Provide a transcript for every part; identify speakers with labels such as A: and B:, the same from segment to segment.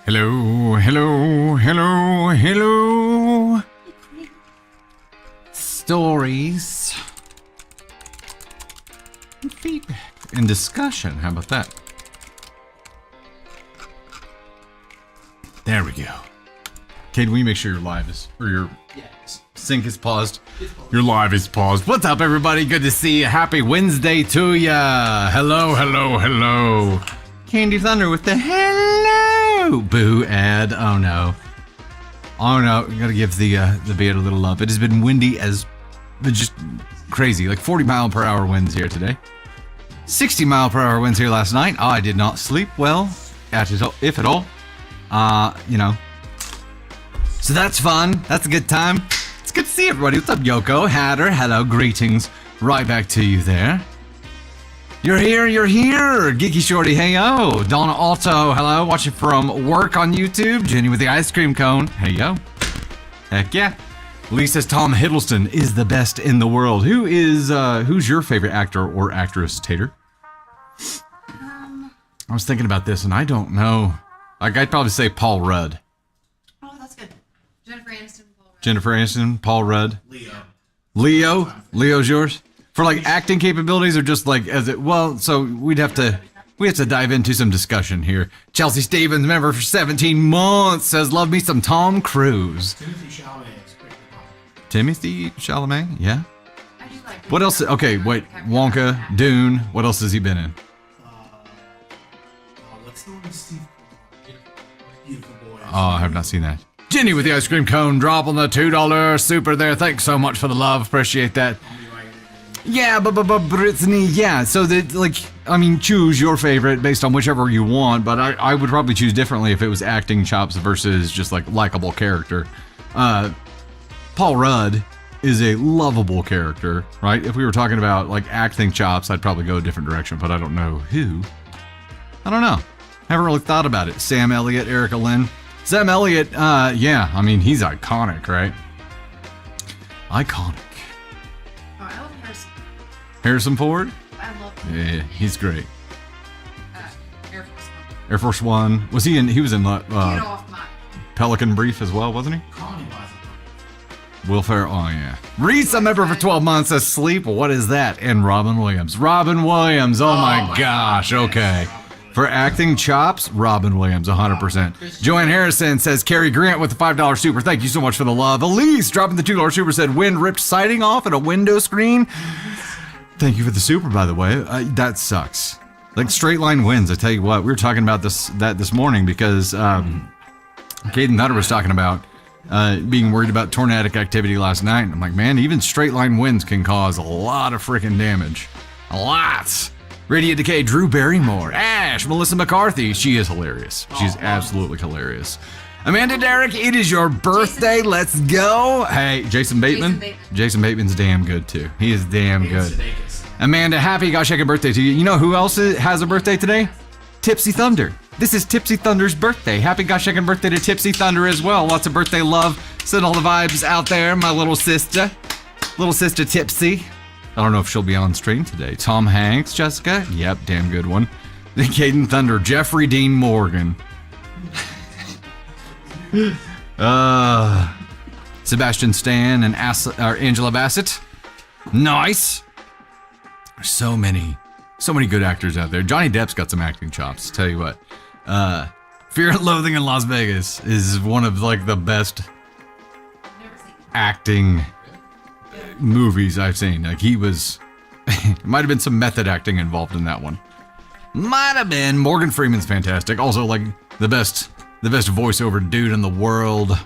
A: Hello, hello, hello, hello. Stories. And feedback. And discussion. How about that? There we go. Kate, will you make sure your live is, or your sync is paused? Your live is paused. What's up, everybody? Good to see you. Happy Wednesday to ya. Hello, hello, hello. Candy Thunder with the hello. Boo ad. Oh no. Oh no. We gotta give the beard a little love. It has been windy as just crazy. Like 40-mile-per-hour winds here today. 60-mile-per-hour winds here last night. I did not sleep well, if at all. You know. So that's fun. That's a good time. It's good to see everybody. What's up, Yoko? Hatter, hello, greetings. Right back to you there. You're here. Geeky Shorty, hey yo. Donna Alto, hello. Watching from work on YouTube. Jenny with the ice cream cone, hey yo. Heck yeah. Lee says Tom Hiddleston is the best in the world. Who's your favorite actor or actress, Tater? I was thinking about this and I don't know. Like, I'd probably say Paul Rudd.
B: Oh, that's good. Jennifer Aniston, Paul Rudd.
A: Jennifer Aniston, Paul Rudd. Leo? Leo's yours? For like acting capabilities or just like as it, well, so we have to dive into some discussion here. Chelsea Stevens, member for 17 months, says, love me some Tom Cruise. Timothy Chalamet, yeah. What else? Okay, wait, Wonka, Dune, what else has he been in? Oh, I have not seen that. Jenny with the ice cream cone, dropping the $2 super there. Thanks so much for the love. Appreciate that. Yeah, but Brittany, yeah. So that, like, I mean, choose your favorite based on whichever you want. But I would probably choose differently if it was acting chops versus just like likable character. Paul Rudd is a lovable character, right? If we were talking about like acting chops, I'd probably go a different direction. But I don't know who. I don't know. Haven't really thought about it. Sam Elliott, Erica Lynn. Sam Elliott, yeah, I mean, he's iconic, right? Iconic.
B: Oh, I love Harrison.
A: Harrison Ford?
B: I love him.
A: Yeah, he's great.
B: Air Force One.
A: Air Force One. Was he in, he was in
B: Off my...
A: Pelican Brief as well, wasn't he? Will Ferrell, oh yeah. Reese, a member for 12 months, says sleep, what is that? And Robin Williams. Robin Williams, oh my gosh, okay. For acting chops, Robin Williams, 100%. Joanne Harrison says, Cary Grant with the $5 super. Thank you so much for the love. Elise dropping the $2 super said, wind ripped siding off at a window screen. Thank you for the super, by the way. That sucks. Like straight line winds, I tell you what. We were talking about this morning because Caden Nutter was talking about being worried about tornadic activity last night. I'm like, man, even straight line winds can cause a lot of freaking damage. A lot. Radiant Decay, Drew Barrymore, Ash, Melissa McCarthy. She is hilarious. She's absolutely hilarious. Amanda Derrick, it is your birthday. Let's go. Hey, Jason Bateman. Jason Bateman's damn good too. He is damn good. Amanda, happy gosh heck birthday to you. You know who else has a birthday today? Tipsy Thunder. This is Tipsy Thunder's birthday. Happy gosh heck birthday to Tipsy Thunder as well. Lots of birthday love. Send all the vibes out there, my little sister. Little sister Tipsy. I don't know if she'll be on stream today. Tom Hanks, Jessica. Yep, damn good one. The Caden Thunder, Jeffrey Dean Morgan. Sebastian Stan and Angela Bassett. Nice. There's so many good actors out there. Johnny Depp's got some acting chops. Tell you what. Fear and Loathing in Las Vegas is one of like the best acting movies I've seen. Like he was, might have been some method acting involved in that one. Might have been. Morgan Freeman's fantastic. Also like the best voiceover dude in the world.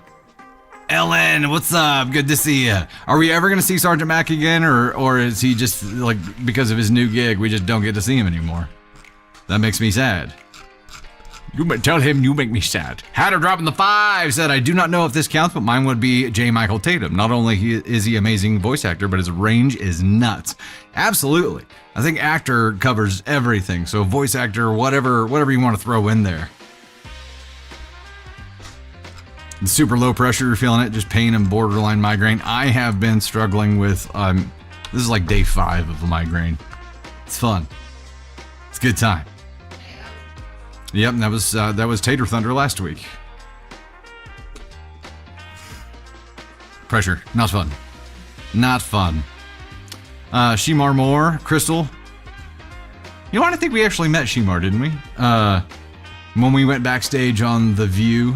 A: Ellen, what's up? Good to see you. Are we ever gonna see Sergeant Mac again, or is he just like because of his new gig we just don't get to see him anymore? That makes me sad. You tell him you make me sad. Hatter dropping the 5 said, I do not know if this counts, but mine would be J. Michael Tatum. Not only is he amazing voice actor, but his range is nuts. Absolutely. I think actor covers everything. So voice actor, whatever you want to throw in there. Super low pressure, you're feeling it, just pain and borderline migraine. I have been struggling with, this is like day 5 of a migraine. It's fun. It's a good time. Yep, and that was Tater Thunder last week. Pressure, not fun. Not fun. Shemar Moore, Crystal. You know what? I think we actually met Shemar, didn't we? When we went backstage on The View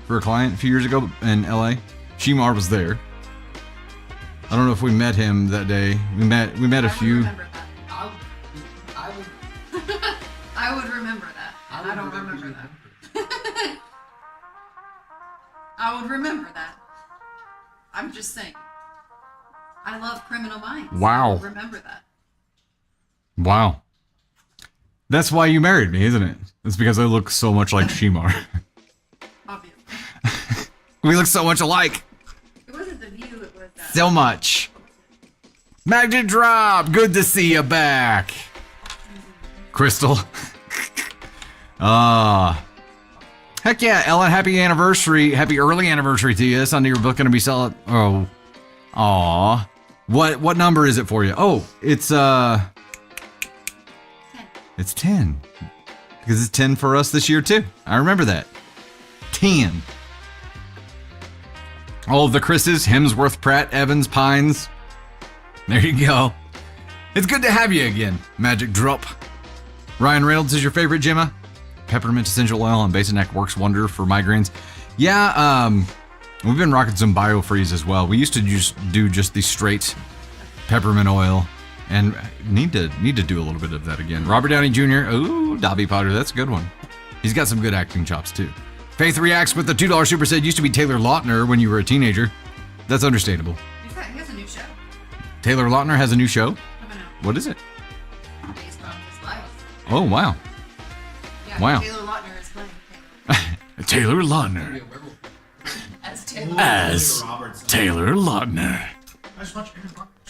A: for a client a few years ago in LA. Shemar was there. I don't know if we met him that day. We met a few.
B: Remember that. I would remember that. And I don't remember that. I would remember that. I'm just saying. I love Criminal Minds.
A: Wow.
B: I would remember that.
A: Wow. That's why you married me, isn't it? It's because I look so much like Shemar.
B: Obviously.
A: We look so much alike.
B: It wasn't The View, it was that.
A: So much. Magnet Drop, good to see you back. Crystal. Heck yeah, Ellen, happy anniversary. Happy early anniversary to you. Sunday your book gonna be selling. Oh. Aw. What number is it for you? Oh, it's
B: 10.
A: It's 10. Because it's 10 for us this year too. I remember that. 10. All of the Chris's, Hemsworth, Pratt, Evans, Pines. There you go. It's good to have you again, Magic Drop. Ryan Reynolds is your favorite, Gemma? Peppermint essential oil on base and neck works wonder for migraines. Yeah, we've been rocking some BioFreeze as well. We used to just do the straight peppermint oil, and need to do a little bit of that again. Robert Downey Jr. Ooh, Dobby Potter, that's a good one. He's got some good acting chops too. Faith reacts with the $2 super said used to be Taylor Lautner when you were a teenager. That's understandable.
B: He has a new show.
A: Taylor Lautner has a new show.
B: Coming out.
A: What is it?
B: Based on his life.
A: Oh wow.
B: Yeah,
A: Wow.
B: Taylor Lautner is playing
A: Taylor Lautner
B: as Taylor.
A: as Taylor Lautner.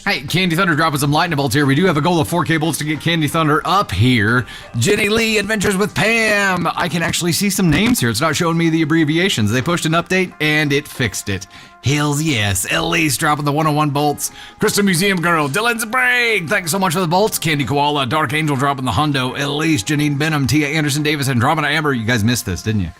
A: Hey, Candy Thunder dropping some lightning bolts here. We do have a goal of 4K bolts to get Candy Thunder up here. Jenny Lee, Adventures with Pam. I can actually see some names here. It's not showing me the abbreviations. They pushed an update and it fixed it. Hills, yes. Elise dropping the 101 bolts. Crystal Museum Girl, Dylan Sprague. Thanks so much for the bolts. Candy Koala, Dark Angel dropping the Hundo. Elise, Janine Benham, Tia Anderson Davis, Andromeda Amber. You guys missed this, didn't you?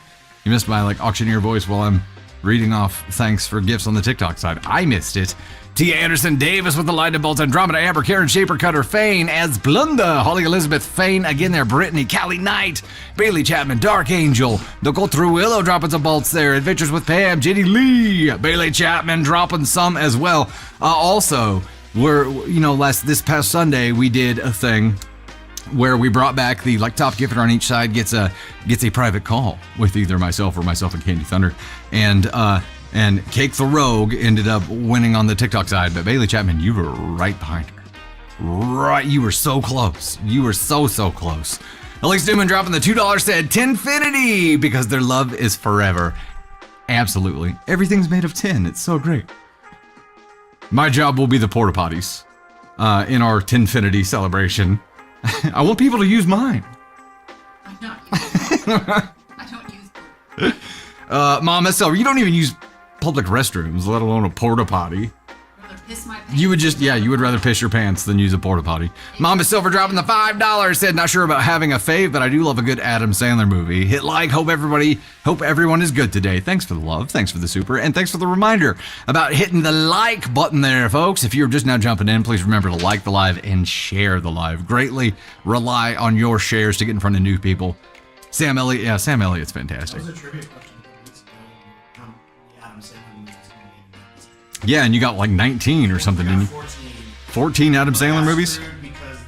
A: You missed my auctioneer voice while I'm reading off thanks for gifts on the TikTok side. I missed it. Tia Anderson Davis with the lightning bolts, Andromeda Amber, Karen Shaper Cutter, Fane as Blunda, Holly Elizabeth, Fane again there, Brittany, Callie Knight, Bailey Chapman, Dark Angel, the Go Through Willow dropping some bolts there, Adventures with Pam, Jenny Lee, Bailey Chapman dropping some as well. Also, this past Sunday we did a thing where we brought back the top gifter on each side gets a private call with either myself and Candy Thunder, and Cake the Rogue ended up winning on the TikTok side, but Bailey Chapman, you were right behind her. Right, you were so close. You were so close. Elise Newman dropping the $2 said Tinfinity because their love is forever. Absolutely, everything's made of tin. It's so great. My job will be the porta potties in our Tinfinity celebration. I want people to use mine.
B: I'm not using it. I don't use them.
A: Mama Silver, you don't even use public restrooms, let alone a porta potty.
B: Rather piss my pants.
A: You would rather piss your pants than use a porta potty. Mama Silver dropping the $5 said, not sure about having a fave, but I do love a good Adam Sandler movie. Hit like, hope everyone is good today. Thanks for the love, thanks for the super, and thanks for the reminder about hitting the like button there, folks. If you're just now jumping in, please remember to like the live and share the live. Greatly rely on your shares to get in front of new people. Sam Elliott's fantastic.
C: That was a trivia question. Adam Sandler movies.
A: Yeah, and you got 19 or something, didn't you? 14 Adam Sandler movies?
C: Because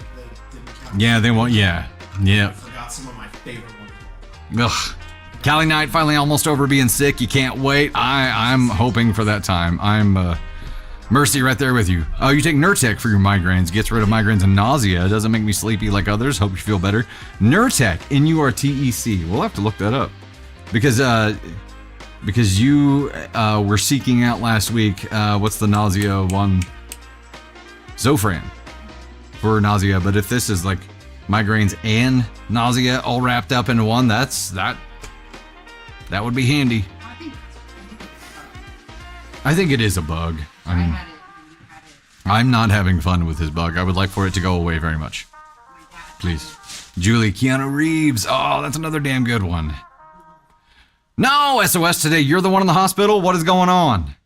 A: Yeah, they won't. Yeah.
C: I forgot some of my favorite ones.
A: Ugh. Callie Knight finally almost over being sick. You can't wait. I'm hoping for that time. I'm Mercy right there with you. Oh, you take Nurtec for your migraines. Gets rid of migraines and nausea. Doesn't make me sleepy like others. Hope you feel better. Nurtec, N-U-R-T-E-C. We'll have to look that up because you were seeking out last week. What's the nausea one? Zofran for nausea. But if this is migraines and nausea all wrapped up into one, that would be handy. I think it is a bug. I mean, I'm not having fun with his bug. I would like for it to go away very much. Please. Julie, Keanu Reeves. Oh, that's another damn good one. No, SOS today. You're the one in the hospital. What is going on?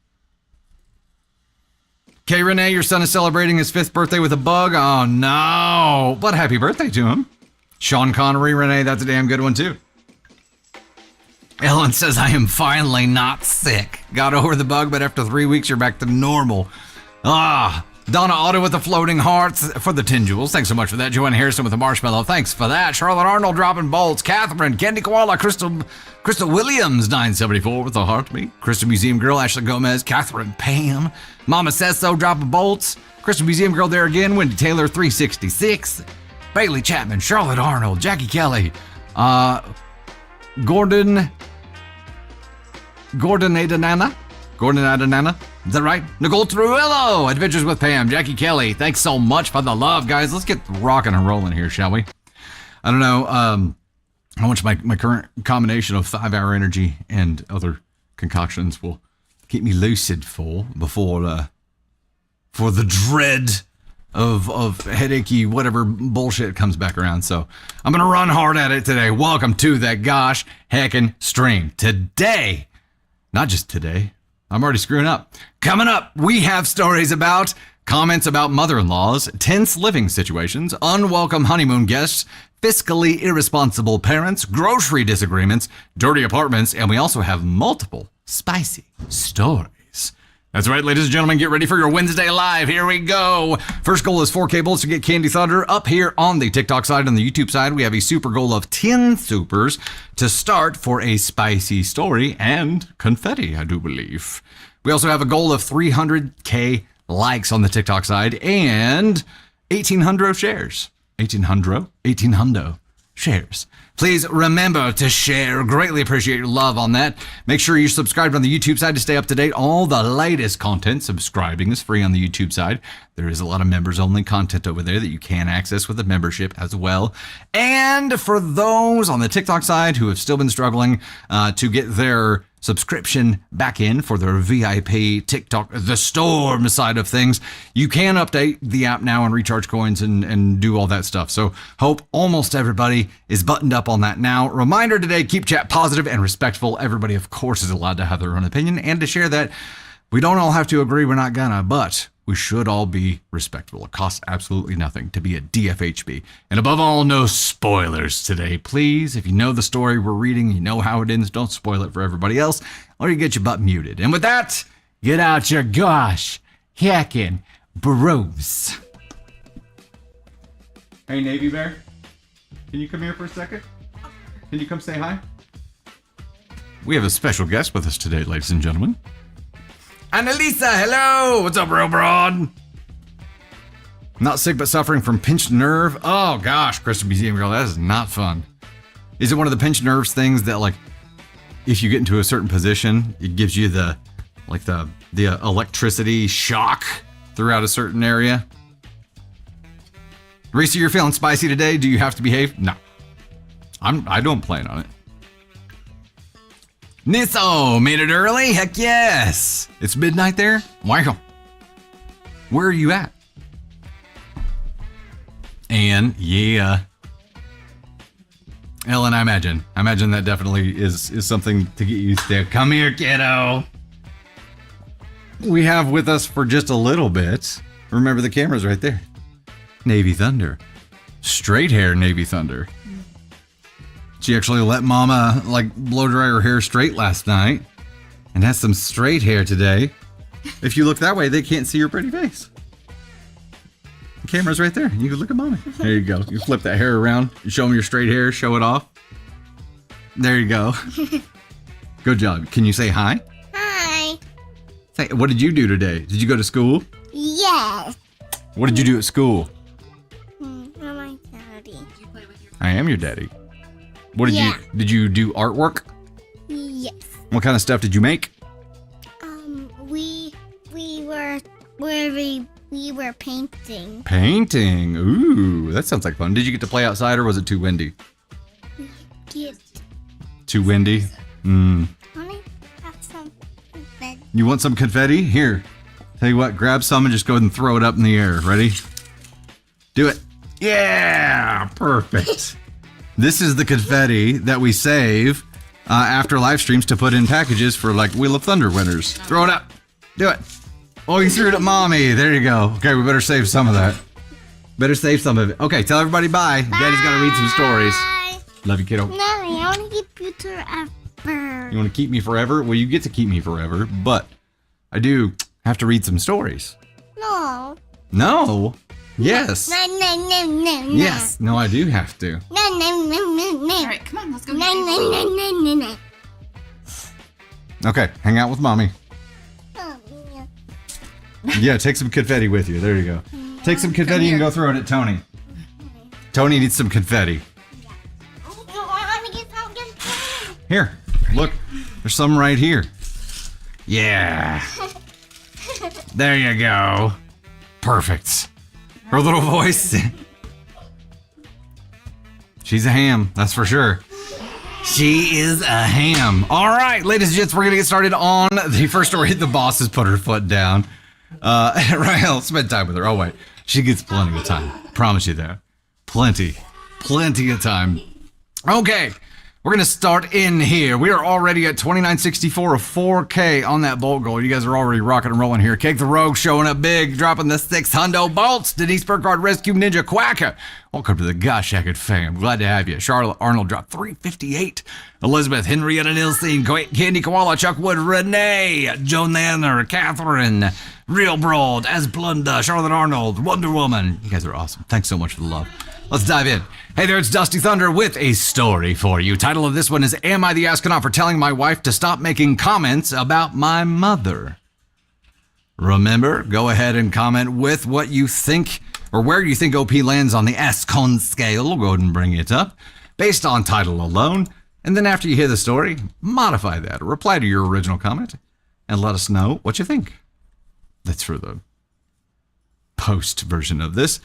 A: K. Renee, your son is celebrating his 5th birthday with a bug. Oh, no. But happy birthday to him. Sean Connery, Renee, that's a damn good one, too. Ellen says, I am finally not sick. Got over the bug, but after 3 weeks, you're back to normal. Donna Otto with the floating hearts for the 10 jewels. Thanks so much for that. Joanne Harrison with the marshmallow. Thanks for that. Charlotte Arnold dropping bolts. Catherine, Candy Koala, Crystal Williams, 974 with the heartbeat. Crystal Museum Girl, Ashley Gomez, Catherine Pam. Mama Says So dropping bolts. Crystal Museum Girl there again. Wendy Taylor, 366. Bailey Chapman, Charlotte Arnold, Jackie Kelly. Gordon Adanana. Is that right? Nicole Trujillo, Adventures with Pam, Jackie Kelly. Thanks so much for the love, guys. Let's get rocking and rolling here, shall we? I don't know how much my current combination of 5-hour energy and other concoctions will keep me lucid for the dread of headachy whatever bullshit comes back around. So I'm gonna run hard at it today. Welcome to that gosh heckin' stream. Today, not just today, I'm already screwing up. Coming up, we have stories about comments about mother-in-laws, tense living situations, unwelcome honeymoon guests, fiscally irresponsible parents, grocery disagreements, dirty apartments, and we also have multiple spicy stories. That's right, ladies and gentlemen, get ready for your Wednesday Live. Here we go. First goal is 4K bolts to get Candy Thunder. Up here on the TikTok side and the YouTube side, we have a super goal of 10 supers to start for a spicy story and confetti, I do believe. We also have a goal of 300K likes on the TikTok side and 1,800 shares. 1,800 shares. Please remember to share. Greatly appreciate your love on that. Make sure you're subscribed on the YouTube side to stay up to date. All the latest content. Subscribing is free on the YouTube side. There is a lot of members-only content over there that you can access with a membership as well. And for those on the TikTok side who have still been struggling to get their subscription back in for their VIP TikTok, the Storm side of things, you can update the app now and recharge coins and do all that stuff. So hope almost everybody is buttoned up on that now. Reminder today, keep chat positive and respectful. Everybody, of course, is allowed to have their own opinion and to share that. We don't all have to agree, we're not gonna, but we should all be respectful. It costs absolutely nothing to be a DFHB. And above all, no spoilers today. Please, if you know the story we're reading, you know how it ends, don't spoil it for everybody else, or you get your butt muted. And with that, get out your gosh heckin' bros. Hey, Navy Bear, can you come here for a second? Can you come say hi? We have a special guest with us today, ladies and gentlemen. Annalisa, hello! What's up, real broad? Not sick, but suffering from pinched nerve. Oh gosh, Crystal Museum Girl, that is not fun. Is it one of the pinched nerves things that, like, if you get into a certain position, it gives you the electricity shock throughout a certain area? Reese, you're feeling spicy today. Do you have to behave? No. I don't plan on it. Nisso made it early. Heck yes. It's midnight there. Wow. Where are you at? And yeah. Ellen, I imagine that definitely is something to get used to. Come here, kiddo. We have with us for just a little bit. Remember, the camera's right there. Navy Thunder. Straight hair Navy Thunder. She actually let Mama blow dry her hair straight last night and has some straight hair today. If you look that way, they can't see your pretty face. The camera's right there. You can look at Mama. There you go. You flip that hair around. You show them your straight hair. Show it off. There you go. Good job. Can you say hi?
D: Hi.
A: Say, what did you do today? Did you go to school?
D: Yes.
A: What did you do at school?
D: I'm my daddy.
B: Did you play with your
A: I am your daddy. What did you do artwork?
D: Yes.
A: What kind of stuff did you make?
D: We were painting.
A: Painting. Ooh, that sounds like fun. Did you get to play outside or was it too windy?
D: Get.
A: Too windy?
D: Want to have some confetti?
A: You want some confetti? Here. Tell you what, grab some and just go ahead and throw it up in the air. Ready? Do it. Yeah, perfect. This is the confetti that we save after live streams to put in packages for like Wheel of Thunder winners. Throw it up. Do it. Oh, you threw it at mommy. There you go. Okay, we better save some of that. Better save some of it. Okay, tell everybody bye. Daddy's got to read some stories.
D: Bye.
A: Love you, kiddo.
D: No, I want to keep you forever.
A: You want to keep me forever? Well, you get to keep me forever, but I do have to read some stories.
D: No.
A: No. Yes.
D: No, no, no, no, no.
A: Yes. No, I do have to.
D: No, no, no, no, no.
B: All right, come on, let's go.
D: No, no, no, no, no, no.
A: Okay, hang out with mommy.
D: Oh, yeah.
A: Yeah, take some confetti with you. There you go. Take some confetti and go throw it at Tony. Tony needs some confetti. Here, look. There's some right here. Yeah. There you go. Perfect. Her little voice. She's a ham, that's for sure. She is a ham. All right, ladies and gents, we're going to get started on the first story. The boss has put her foot down. Rahel, spend time with her. Oh, wait. She gets plenty of time. Promise you that. Plenty of time. Okay, we're going to start in here. We are already at 2964 of 4K on that bolt goal. You guys are already rocking and rolling here. Cake the Rogue showing up big, dropping the 600 bolts. Denise Burkhardt, Rescue Ninja Quacker. Welcome to the Gosh Jacket fam. Glad to have you. Charlotte Arnold dropped 358. Elizabeth, Henrietta Nilstein, Candy Koala, Chuck Wood, Renee, Joan Nanner, Catherine, Real Broad, As Blunda, Charlotte Arnold, Wonder Woman. You guys are awesome. Thanks so much for the love. Let's dive in. Hey there, it's Dusty Thunder with a story for you. Title of this one is Am I the Astronaut for Telling My Wife to Stop Making Comments About My Mother? Remember, go ahead and comment with what you think or where you think OP lands on the Ascon scale. We'll go ahead and bring it up based on title alone. And then after you hear the story, modify that or reply to your original comment and let us know what you think. That's for the post version of this.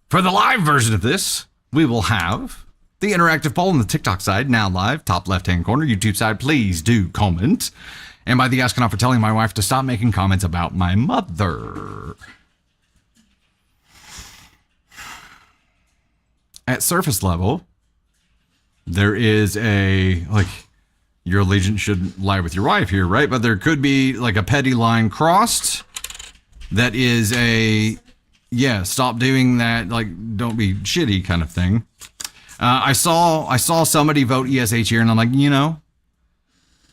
A: For the live version of this, we will have the interactive poll on the TikTok side, now live, top left-hand corner. YouTube side, please do comment. Am I the astronaut for telling my wife to stop making comments about my mother? At surface level, there is a, like, your allegiance should lie with your wife here, right? But there could be, like, a petty line crossed that is a, yeah, stop doing that, like, don't be shitty kind of thing. I saw somebody vote ESH here, and I'm like, you know,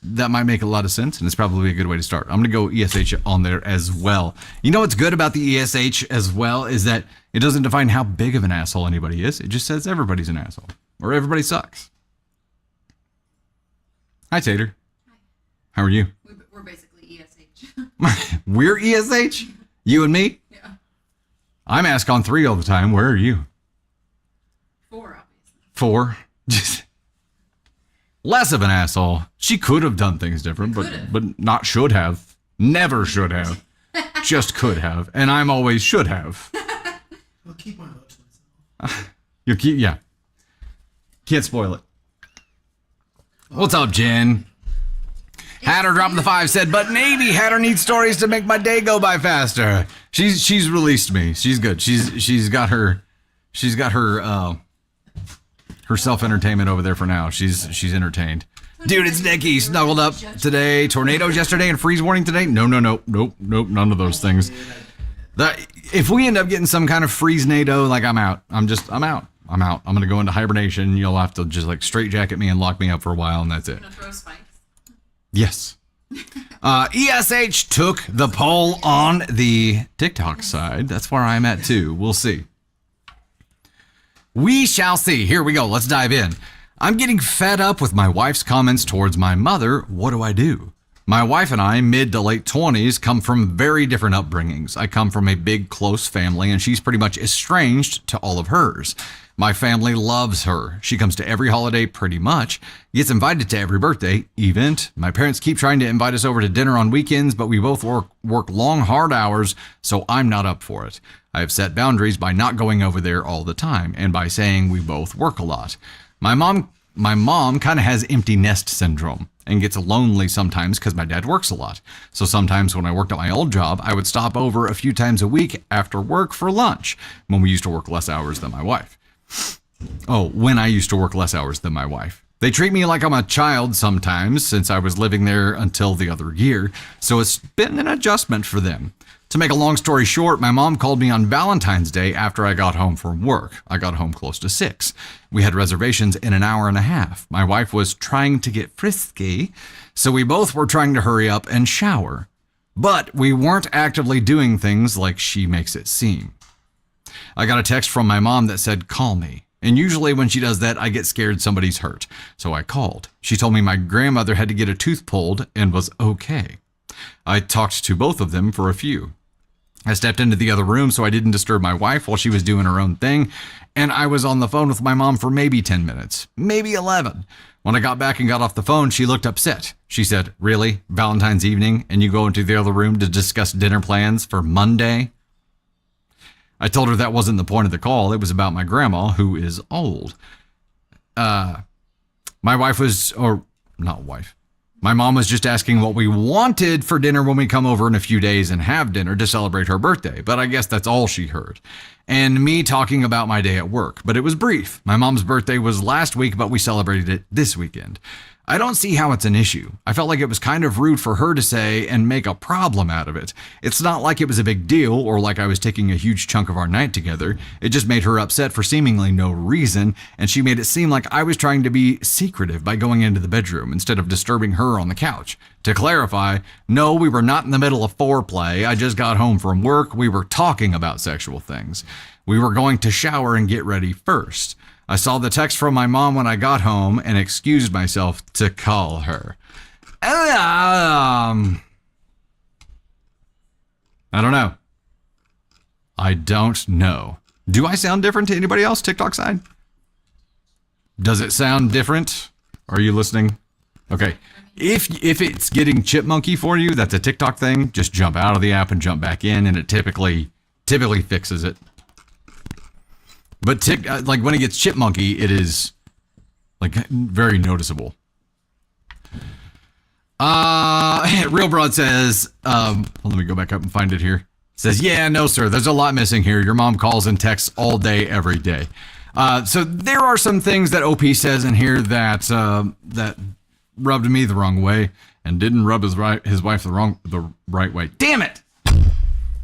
A: that might make a lot of sense, and it's probably a good way to start. I'm going to go ESH on there as well. You know what's good about the ESH as well is that it doesn't define how big of an asshole anybody is. It just says everybody's an asshole, or everybody sucks. Hi, Tater.
B: Hi.
A: How are you?
B: We're basically ESH.
A: We're ESH? You and me?
B: Yeah.
A: I'm Ascon 3 all the time. Where are you?
B: 4, obviously.
A: 4. Just less of an asshole. She could have done things different, but not should have. Never should have. Just could have. And I'm always should have.
C: I'll keep my vote to myself.
A: You'll keep, yeah. Can't spoil it. What's up, Jen? Hatter dropping the 5 said, but Navy Hatter needs stories to make my day go by faster. She's released me. She's good. She's got her self-entertainment over there for now. She's entertained. Dude, it's Nikki. Snuggled up today. Tornadoes yesterday and freeze warning today. Nope. None of those things. If we end up getting some kind of freeze-nado, like I'm out. I'm out. I'm going to go into hibernation. You'll have to just like straight jacket me and lock me up for a while, and that's it.
B: Gonna throw spikes?
A: Yes. ESH took the poll on the TikTok side. That's where I'm at too. We'll see. We shall see. Here we go. Let's dive in. I'm getting fed up with my wife's comments towards my mother. What do I do? My wife and I, mid to late 20s, come from very different upbringings. I come from a big, close family, and she's pretty much estranged to all of hers. My family loves her. She comes to every holiday pretty much, gets invited to every birthday event. My parents keep trying to invite us over to dinner on weekends, but we both work long, hard hours, so I'm not up for it. I have set boundaries by not going over there all the time and by saying we both work a lot. My mom kind of has empty nest syndrome and gets lonely sometimes because my dad works a lot. So sometimes when I worked at my old job, I would stop over a few times a week after work for lunch when we used to work less hours than my wife. Oh, when I used to work less hours than my wife. They treat me like I'm a child sometimes since I was living there until the other year, so it's been an adjustment for them. To make a long story short, my mom called me on Valentine's Day after I got home from work. I got home close to 6. We had reservations in an hour and a half. My wife was trying to get frisky, so we both were trying to hurry up and shower. But we weren't actively doing things like she makes it seem. I got a text from my mom that said, "Call me." And usually when she does that, I get scared somebody's hurt. So I called. She told me my grandmother had to get a tooth pulled and was okay. I talked to both of them for a few. I stepped into the other room so I didn't disturb my wife while she was doing her own thing, and I was on the phone with my mom for maybe 10 minutes, maybe 11. When I got back and got off the phone, she looked upset. She said, "Really? Valentine's evening, and you go into the other room to discuss dinner plans for Monday?" I told her that wasn't the point of the call. It was about my grandma, who is old. My wife was, or not wife. My mom was just asking what we wanted for dinner when we come over in a few days and have dinner to celebrate her birthday, but I guess that's all she heard. And me talking about my day at work, but it was brief. My mom's birthday was last week, but we celebrated it this weekend. I don't see how it's an issue. I felt like it was kind of rude for her to say and make a problem out of it. It's not like it was a big deal or like I was taking a huge chunk of our night together. It just made her upset for seemingly no reason, and she made it seem like I was trying to be secretive by going into the bedroom instead of disturbing her on the couch. To clarify, no, we were not in the middle of foreplay. I just got home from work. We were talking about sexual things. We were going to shower and get ready first. I saw the text from my mom when I got home and excused myself to call her. I don't know. I don't know. Do I sound different to anybody else, TikTok side? Does it sound different? Are you listening? Okay. If it's getting chipmunky for you, that's a TikTok thing. Just jump out of the app and jump back in, and it typically fixes it. But like when it gets chipmunky, it is like very noticeable. Real Broad says, let me go back up and find it here. Says, "Yeah, no, sir. There's a lot missing here. Your mom calls and texts all day, every day." So there are some things that OP says in here that that rubbed me the wrong way and didn't rub his wife the right way. Damn it!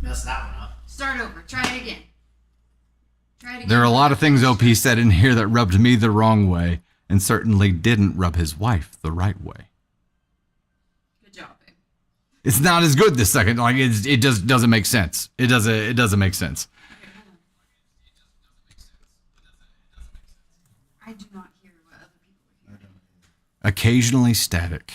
C: Mess that one up.
B: Start over. Try it again.
A: There are a lot of things OP said in here that rubbed me the wrong way and certainly didn't rub his wife the right way.
B: Good job, babe.
A: It's not as good this second. Like it just doesn't make sense. It doesn't make sense.
B: I do not hear what other people hear.
A: Occasionally static.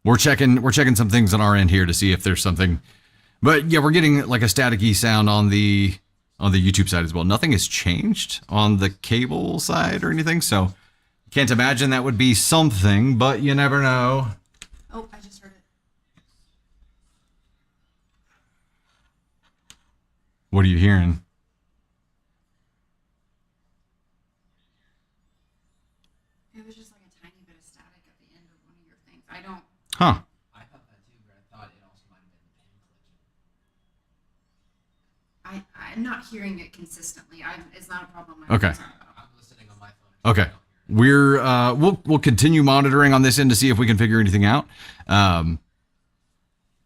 A: We're checking some things on our end here to see if there's something. But yeah, we're getting like a staticky sound on the YouTube side as well. Nothing has changed on the cable side or anything, so can't imagine that would be something, but you never know.
B: Oh, I just heard it.
A: What are you hearing?
B: It was just like a tiny bit of static at the end of one of your things. I don't.
A: Huh.
E: I thought that too, but I thought it also might have been the pin collection.
B: I'm not hearing it consistently. It's not a problem.
A: Okay.
E: I'm listening on my phone.
A: Okay. We'll continue monitoring on this end to see if we can figure anything out.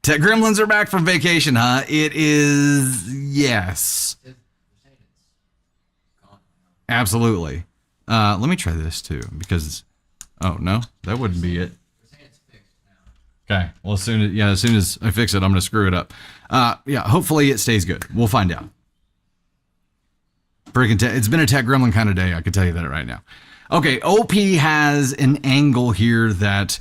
A: Tech Gremlins are back from vacation, huh? It is, yes. Absolutely. Let me try this too, because, oh no, that wouldn't be it. Okay. Well, as soon as I fix it, I'm going to screw it up. Yeah, hopefully it stays good. We'll find out. It's been a Tech Gremlin kind of day. I can tell you that right now. Okay. OP has an angle here that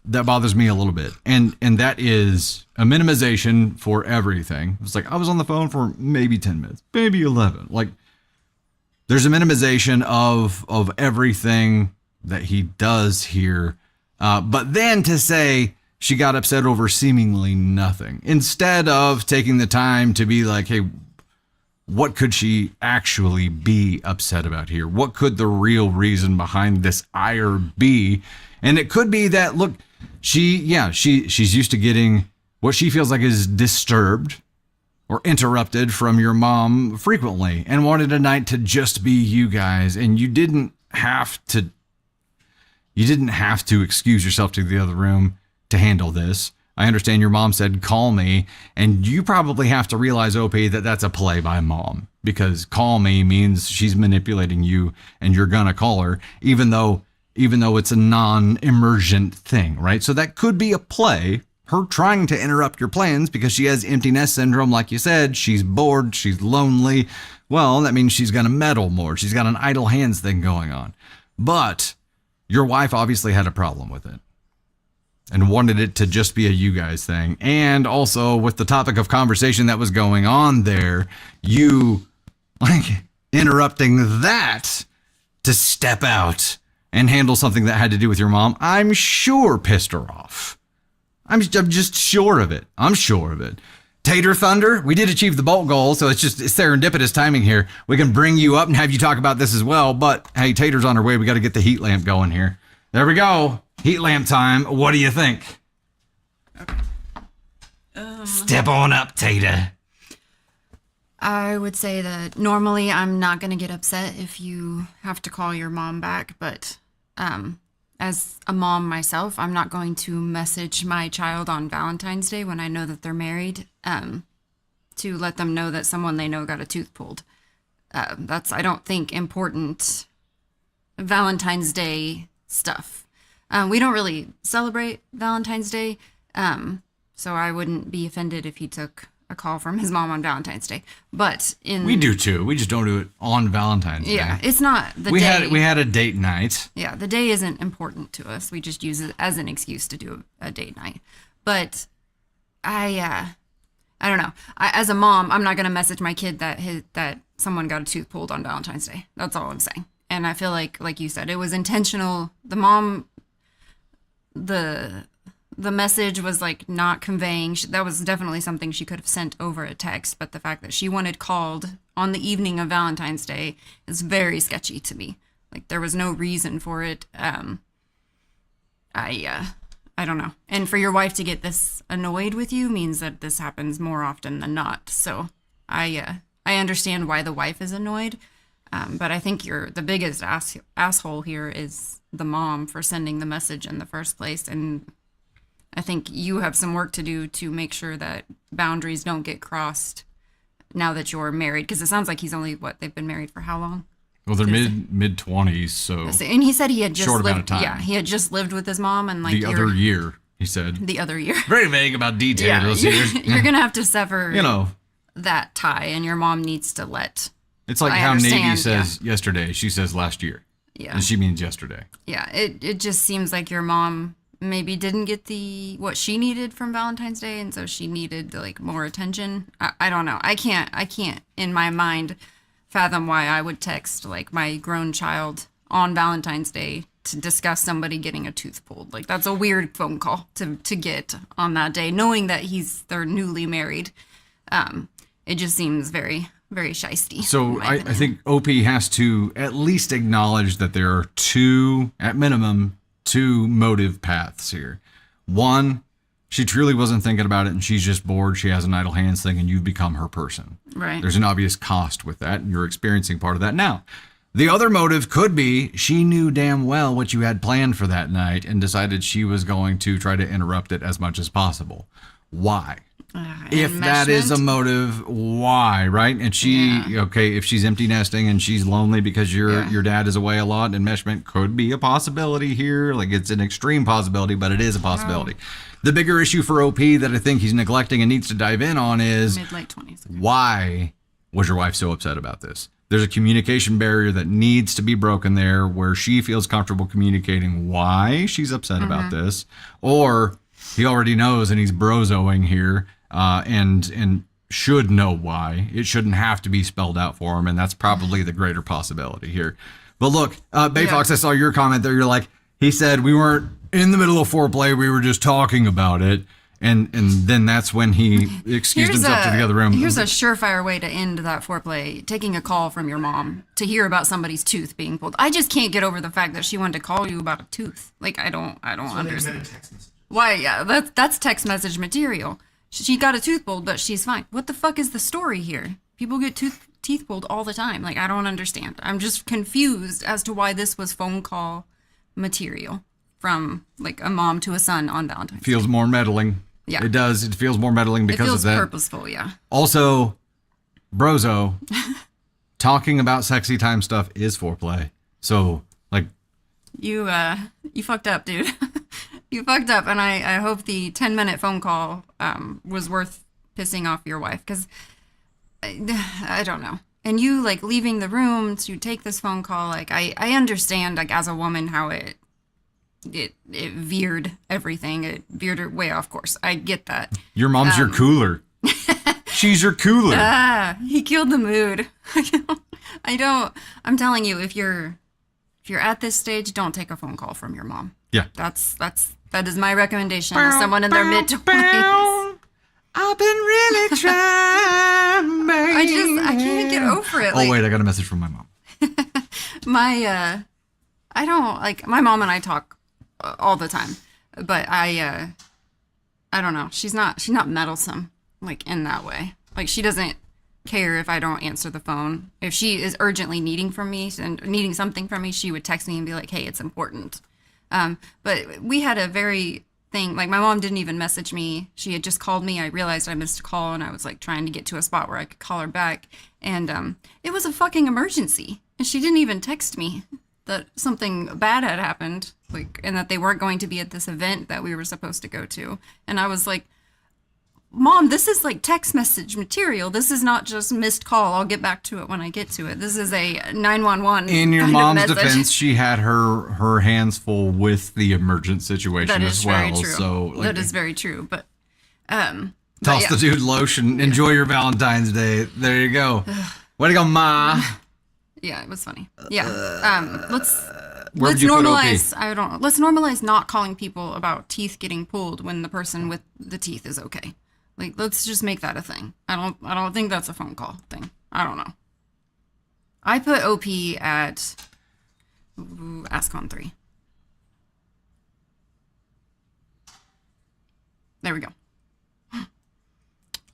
A: bothers me a little bit. And that is a minimization for everything. It's like, I was on the phone for maybe 10 minutes, maybe 11. Like, there's a minimization of everything that he does here. But then to say she got upset over seemingly nothing, instead of taking the time to be like, hey, what could she actually be upset about here? What could the real reason behind this ire be? And it could be that, look, she's used to getting what she feels like is disturbed or interrupted from your mom frequently and wanted a night to just be you guys, and you didn't have to excuse yourself to the other room to handle this. I understand your mom said, call me, and you probably have to realize, OP, that that's a play by mom, because call me means she's manipulating you and you're gonna call her, even though it's a non-emergent thing, right? So that could be a play, her trying to interrupt your plans because she has empty nest syndrome, like you said. She's bored, she's lonely. Well, that means she's gonna meddle more. She's got an idle hands thing going on. But your wife obviously had a problem with it and wanted it to just be a you guys thing. And also, with the topic of conversation that was going on there, you interrupting that to step out and handle something that had to do with your mom, I'm sure pissed her off. I'm just sure of it. I'm sure of it. Tater Thunder, we did achieve the bolt goal, so it's serendipitous timing here. We can bring you up and have you talk about this as well, but hey, Tater's on her way. We got to get the heat lamp going here. There we go. Heat lamp time. What do you think? Step on up, Tater.
F: I would say that normally I'm not going to get upset if you have to call your mom back, but as a mom myself, I'm not going to message my child on Valentine's Day when I know that they're married to let them know that someone they know got a tooth pulled. That's, I don't think, important Valentine's Day stuff. We don't really celebrate Valentine's Day, so I wouldn't be offended if he took a call from his mom on Valentine's Day. But
A: we do too. We just don't do it on Valentine's Day.
F: Yeah, it's not the day.
A: We had a date night.
F: Yeah, the day isn't important to us. We just use it as an excuse to do a date night. But I don't know. As a mom, I'm not gonna message my kid that someone got a tooth pulled on Valentine's Day. That's all I'm saying. And I feel like you said, it was intentional. The mom, the message was like not conveying. That was definitely something she could have sent over a text. But the fact that she wanted called on the evening of Valentine's Day is very sketchy to me. Like, there was no reason for it. I don't know. And for your wife to get this annoyed with you means that this happens more often than not. So I understand why the wife is annoyed. But I think the biggest asshole here is the mom for sending the message in the first place. And I think you have some work to do to make sure that boundaries don't get crossed now that you're married. Because it sounds like he's only, they've been married for how long?
A: Well, they're mid-20s, so...
F: And he said he had just
A: short
F: lived...
A: amount of time.
F: Yeah, he had just lived with his mom and like...
A: The other year, he said.
F: The other year.
A: Very vague about details here.
F: You're going to have to sever
A: you know,
F: that tie, and your mom needs to let...
A: It's like how Navy says yesterday. She says last year.
F: Yeah.
A: And she means yesterday.
F: Yeah, it just seems like your mom maybe didn't get what she needed from Valentine's Day, and so she needed like more attention. I don't know. I can't in my mind fathom why I would text like my grown child on Valentine's Day to discuss somebody getting a tooth pulled. Like, that's a weird phone call to get on that day, knowing that they're newly married. It just seems very, very shisty.
A: So I think OP has to at least acknowledge that there are at minimum, two motive paths here. One, she truly wasn't thinking about it and she's just bored. She has an idle hands thing and you've become her person.
F: Right.
A: There's an obvious cost with that and you're experiencing part of that now. The other motive could be she knew damn well what you had planned for that night and decided she was going to try to interrupt it as much as possible. Why? If that is a motive, why, right? And if she's empty nesting and she's lonely because your dad is away a lot, enmeshment could be a possibility here. Like, it's an extreme possibility, but it is a possibility. Oh. The bigger issue for OP that I think he's neglecting and needs to dive in on is
F: mid-late 20s. Okay.
A: Why was your wife so upset about this? There's a communication barrier that needs to be broken there where she feels comfortable communicating why she's upset about this, or he already knows and he's brozoing here. And should know why. It shouldn't have to be spelled out for him, and that's probably the greater possibility here. But look, Bayfox, I saw your comment there. You're like, he said we weren't in the middle of foreplay, we were just talking about it, and then that's when he excused himself to the other room.
F: Here's a surefire way to end that foreplay: taking a call from your mom to hear about somebody's tooth being pulled. I just can't get over the fact that she wanted to call you about a tooth. Like, I don't understand. Why? Yeah, that's text message material. she got a tooth pulled, but she's fine. What the fuck is the story here? People get teeth pulled all the time. Like, I don't understand. I'm just confused as to why this was phone call material from like a mom to a son on Valentine's
A: Feels
F: Day.
A: more meddling.
F: Yeah.
A: It does. It feels more meddling because
F: it feels
A: of that.
F: purposeful, yeah.
A: Also, brozo, talking about sexy time stuff is foreplay. So, like,
F: You fucked up, dude. You fucked up, and I hope the 10-minute phone call was worth pissing off your wife, because I don't know. And you, like, leaving the room to take this phone call, like, I understand, like, as a woman, how it veered everything. It veered her way off course. I get that.
A: your mom's your cooler. She's your cooler.
F: He killed the mood. I'm telling you, if you're at this stage, don't take a phone call from your mom.
A: Yeah.
F: That is my recommendation to someone in their mid-20s.
A: I've been really trying, baby.
F: I can't get over it.
A: Oh, wait, I got a message from my mom.
F: I don't, like, my mom and I talk all the time, but I don't know. She's not meddlesome, like, in that way. Like, she doesn't care if I don't answer the phone. If she is urgently needing something from me, she would text me and be like, hey, it's important. But we had a very thing, like, my mom didn't even message me. She had just called me. I realized I missed a call, and I was like trying to get to a spot where I could call her back. And it was a fucking emergency. And she didn't even text me that something bad had happened, like, and that they weren't going to be at this event that we were supposed to go to. And I was like, Mom, this is like text message material. This is not just missed call. I'll get back to it when I get to it. This is a 911.
A: In your
F: kind of
A: mom's
F: message.
A: defense, she had her hands full with the emergent situation
F: That is
A: as well.
F: very true.
A: So, like,
F: that is very true. But
A: toss the dude lotion. Enjoy your Valentine's Day. There you go. Way to go, Ma.
F: Yeah, it was funny. Yeah. Let's
A: Where would you put OP?
F: normalize. I don't know. Let's normalize not calling people about teeth getting pulled when the person with the teeth is okay. Like, let's just make that a thing. I don't think that's a phone call thing. I don't know. I put OP at AskCon 3. There we go.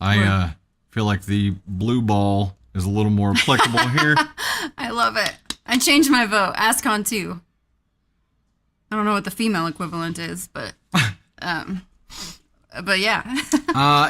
A: I feel like the blue ball is a little more applicable here.
F: I love it. I changed my vote. AskCon 2. I don't know what the female equivalent is, but yeah.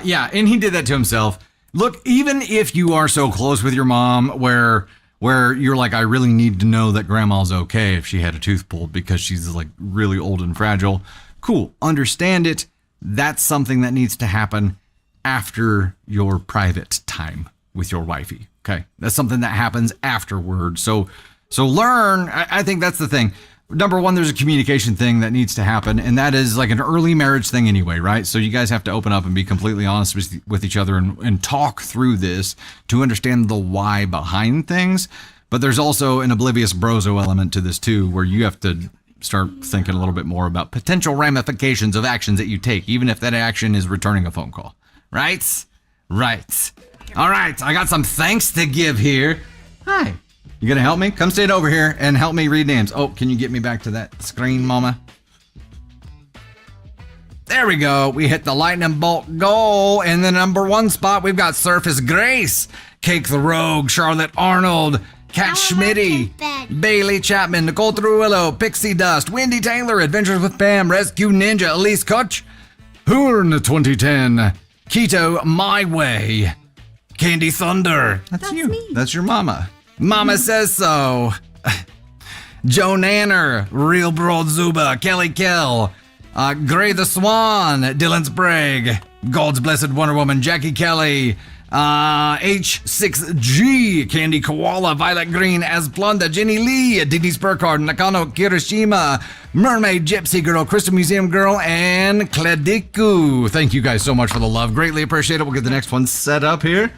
A: Yeah, and he did that to himself. Look, even if you are so close with your mom where you're like, I really need to know that grandma's okay if she had a tooth pulled because she's like really old and fragile. Cool. Understand it. That's something that needs to happen after your private time with your wifey. Okay. That's something that happens afterward. So learn. I think that's the thing. Number one, there's a communication thing that needs to happen, and that is like an early marriage thing anyway, right? So you guys have to open up and be completely honest with each other and talk through this to understand the why behind things. But there's also an oblivious brozo element to this too, where you have to start thinking a little bit more about potential ramifications of actions that you take, even if that action is returning a phone call. Right? Right. All right, I got some thanks to give here. Hi. You gonna help me? Come sit over here and help me read names. Oh, can you get me back to that screen, mama? There we go. We hit the lightning bolt goal. In the number 1 spot, we've got Surface Grace, Cake the Rogue, Charlotte Arnold, Kat Schmitty, Bailey Chapman, Nicole Trujillo, Pixie Dust, Wendy Taylor, Adventures with Pam, Rescue Ninja, Elise Koch, Hoorn 2010, Keto My Way, Candy Thunder. That's you. Me. That's your mama. Mama says so. Joe Nanner, Real Broad Zuba, Kelly Kell, Gray the Swan, Dylan Sprague, God's Blessed Wonder Woman, Jackie Kelly, H6G, Candy Koala, Violet Green, Asplunda, Jenny Lee, Didi Spurcard, Nakano Kirishima, Mermaid Gypsy Girl, Crystal Museum Girl, and Klediku. Thank you guys so much for the love. Greatly appreciate it. We'll get the next one set up here.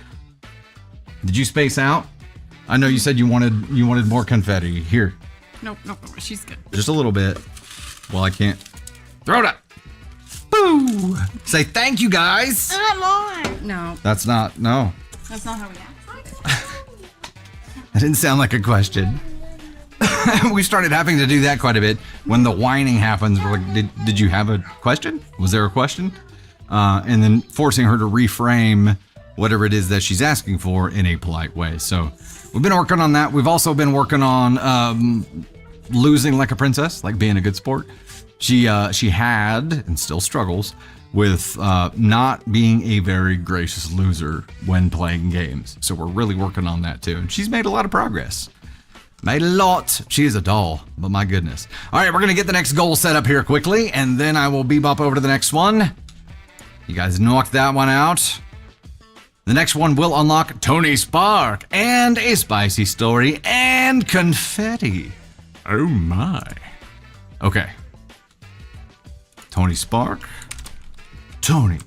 A: Did you space out? I know you said you wanted more confetti. Here.
F: Nope, she's good.
A: Just a little bit. Well, I can't. Throw it up. Boo! Say thank you, guys.
F: No,
A: That's not how
F: we act.
A: That didn't sound like a question. We started having to do that quite a bit when the whining happens. We're like, did you have a question? Was there a question? and then forcing her to reframe whatever it is that she's asking for in a polite way. So we've been working on that. We've also been working on losing like a princess, like being a good sport. She had and still struggles with not being a very gracious loser when playing games. So we're really working on that too. And she's made a lot of progress. Made a lot. She is a doll, but my goodness. All right, we're going to get the next goal set up here quickly, and then I will bebop over to the next one. You guys knocked that one out. The next one will unlock Tony Spark and a spicy story and confetti. Oh my. Okay. Tony Spark. Tony.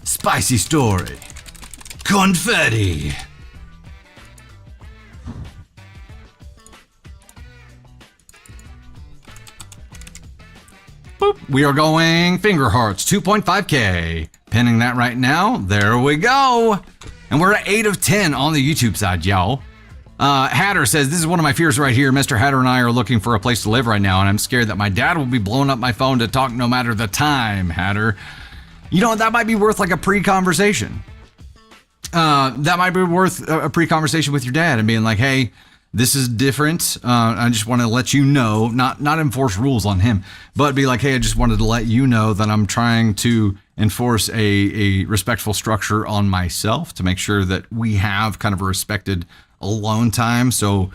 A: Spicy story. Confetti. Boop. We are going finger hearts, 2.5K. Pinning that right now. There we go. And we're at 8 of 10 on the YouTube side, y'all. Hatter says, this is one of my fears right here. Mr. Hatter and I are looking for a place to live right now, and I'm scared that my dad will be blowing up my phone to talk no matter the time, Hatter. You know, that might be worth like a pre-conversation. That might be worth a pre-conversation with your dad and being like, hey, this is different. I just want to let you know, not enforce rules on him, but be like, hey, I just wanted to let you know that I'm trying to enforce a respectful structure on myself to make sure that we have kind of a respected alone time. So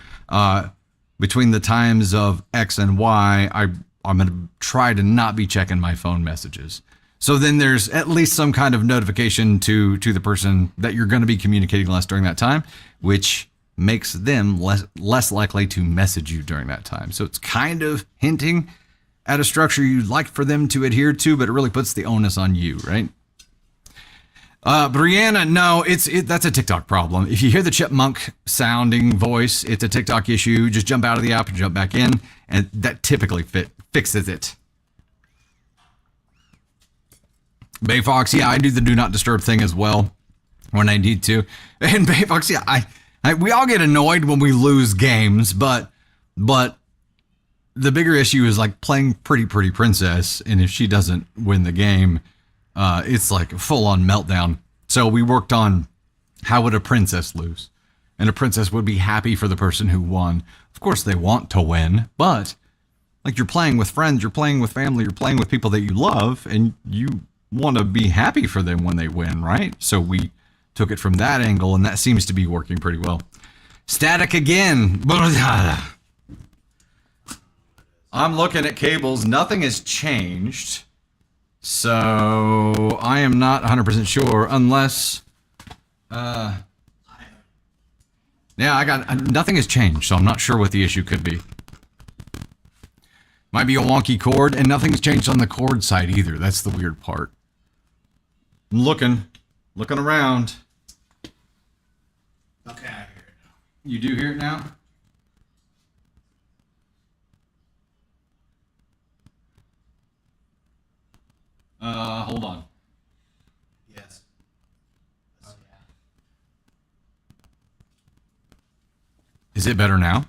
A: between the times of X and Y, I'm going to try to not be checking my phone messages. So then there's at least some kind of notification to the person that you're going to be communicating less during that time, which makes them less likely to message you during that time. So it's kind of hinting at a structure you'd like for them to adhere to, but it really puts the onus on you, right? Brianna, no, that's a TikTok problem. If you hear the chipmunk sounding voice, it's a TikTok issue. Just jump out of the app and jump back in, and that typically fixes it. Bayfox, yeah, I do the do not disturb thing as well when I need to. And Bayfox, yeah, we all get annoyed when we lose games, but the bigger issue is like playing Pretty Princess, and if she doesn't win the game, it's like a full-on meltdown. So we worked on how would a princess lose? And a princess would be happy for the person who won. Of course, they want to win, but like you're playing with friends, you're playing with family, you're playing with people that you love, and you want to be happy for them when they win, right? So we took it from that angle, and that seems to be working pretty well. Static again. I'm looking at cables. Nothing has changed. So I am not 100% sure unless... yeah, nothing has changed, so I'm not sure what the issue could be. Might be a wonky cord, and nothing's changed on the cord side either. That's the weird part. I'm looking around.
C: Okay, I hear it now.
A: You do hear it now? Hold on.
C: Yes.
E: Oh, yeah.
A: Is it better now?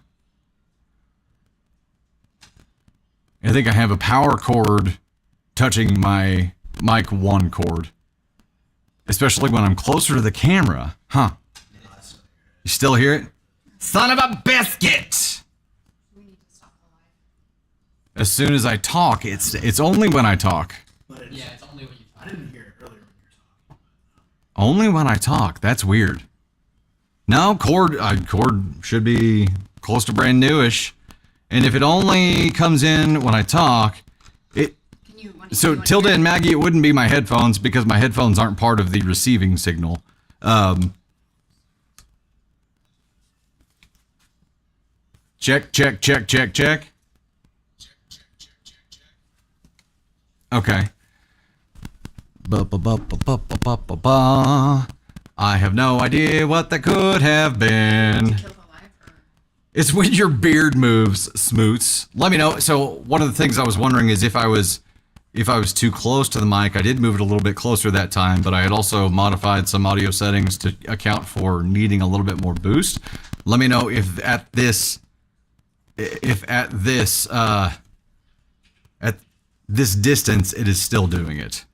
A: I think I have a power cord touching my mic 1 cord. Especially when I'm closer to the camera. Huh. You still hear it? Son of a biscuit!
B: We need to stop the live.
A: As soon as I talk, it's only when I talk.
C: But
E: Yeah, it's only when you
C: I didn't hear it earlier when you were talking.
A: Only when I talk. That's weird. No, cord should be close to brand newish. And if it only comes in when I talk, so Tilda and Maggie, it wouldn't be my headphones because my headphones aren't part of the receiving signal. Check. Okay. I have no idea what that could have been.
B: Kill the live or
A: It's when your beard moves, Smoots. Let me know. So one of the things I was wondering is if I was too close to the mic. I did move it a little bit closer that time, but I had also modified some audio settings to account for needing a little bit more boost. Let me know if at this distance it is still doing it.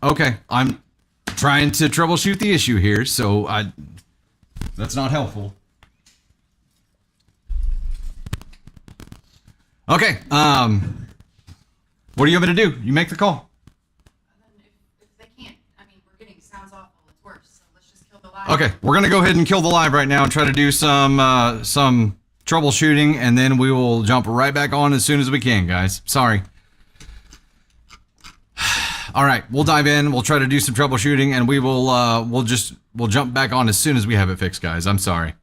A: Okay, I'm trying to troubleshoot the issue here, so that's not helpful. Okay, what are you going to do? You make the call.
F: If they can't, I mean, we're getting sounds awful. It's worse. So let's just kill the live.
A: Okay, we're going to go ahead and kill the live right now and try to do some troubleshooting, and then we will jump right back on as soon as we can, guys. Sorry. All right, we'll dive in. We'll try to do some troubleshooting, and we'll jump back on as soon as we have it fixed, guys. I'm sorry.